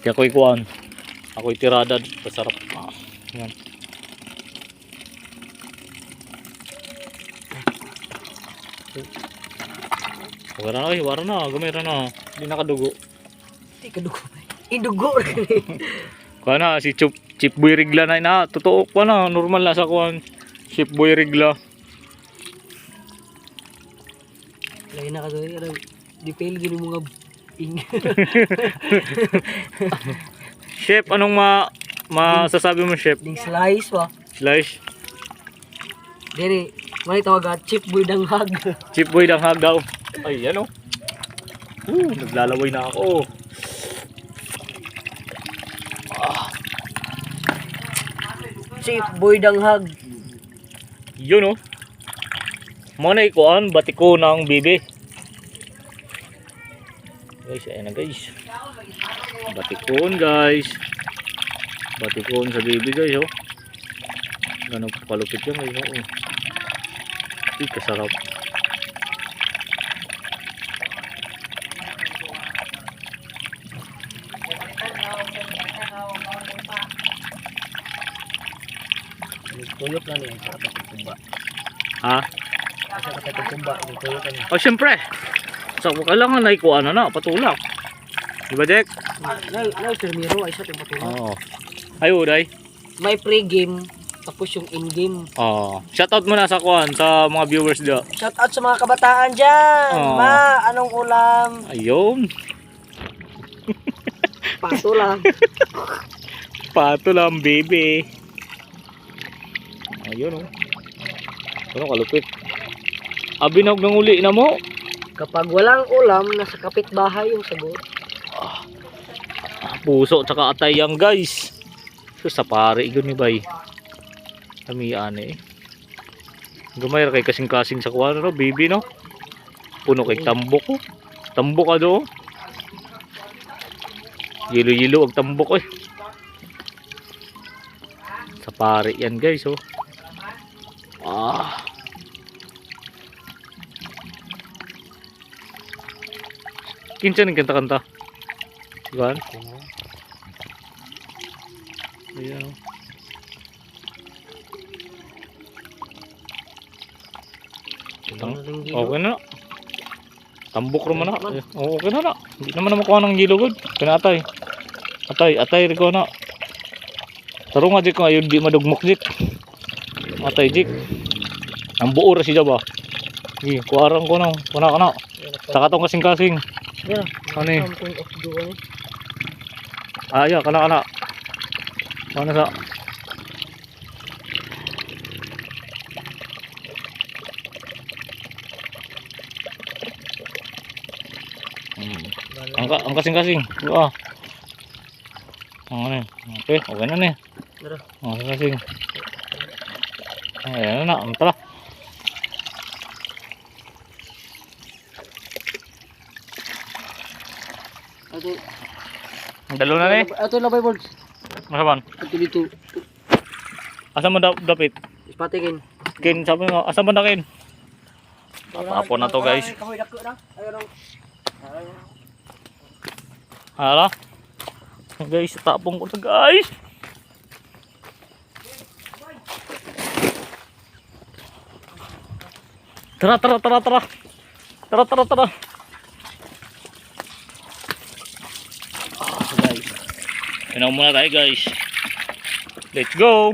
Kaya ako'y kuhaan. Ako'y tirada. Pasarap. Yan. Wala na eh. Wala na. Gamira na. Hindi nakadugo. Hindi kadugo. Indugo. Kaya na. Si Chip Boy Rigla na. Totoo ko na. Normal na sa kuhaan. Chip Boy Rigla. Lagi na kadugo. Di pili din yung mga ing. Chef, anong masasabi mo, Chef? Ding slice wa. Slice? Dere, may tawagan Chip Boy Danghag. Chip Boy Danghag daw. Ay, ano? Naglalaway na ako. Chip Boy Danghag. Yun, oh. Muna ikuan, batiko ng bibi. Guys, ayan na guys. Batikon guys. Batikon sa bibi guys, oh. Ganun palupit yan guys, oh. Ay, kasarap. Tuyok na niya sa kumba. Ha? Asa ka kumba, tuyok na. Oh, syempre. So, kailangan na ikuan na patulak. Diba, Jack? Na termiro ay sa tempatulak. Oo. Ay, uday. May pre-game tapos yung in-game. Oh, shoutout muna sa kuan sa mga viewers dito. Shout out sa mga kabataan diyan. Oh. Ma, anong ulam? Ayun. Pato lang. Pato lang, baby. Ayun, oh. Ano kalupit. Abinag ng uli na mo. Kapag walang ulam, nasa kapitbahay yung sagot. Puso tsaka atay yan, guys. So, sa pare yun ni bay. Tamian eh. Gamay ra kay kasing-kasing sa kuwan, no, baby, no. Puno kay tambok, oh. Tambok ka do. Yelo-yelo ang tambok, eh. Sa pare yan, guys, oh. Kinsa ning kanta-kanta? Diyan. Ayan. Okay na. Tambok ro man na. Okay na na. Hindi naman makuha ng gilugod. Pinatay. Atay rin ko na. Taro nga dik ko ayun di madugmok dik. Atay dik. Ang buo ra siya ba? Gi, kuarang ko na. Kuna ka na. Saka tong kasing-kasing. Ano eh? Ya, kana. Ano sa? Ang kasing-kasing. Ano eh? Okay na nih. Ang kasing. Ayan na, tara. Dalo na nih. Ato labay boards. Masaban? Ato dito. Asa mo dapit? Ispatikin. Kin, sabi mo, asa mo na kin? Tapon na to guys. Hala. Guys, tapong ko na guys. Tara. Guys. Inom muna tayo guys. Let's go.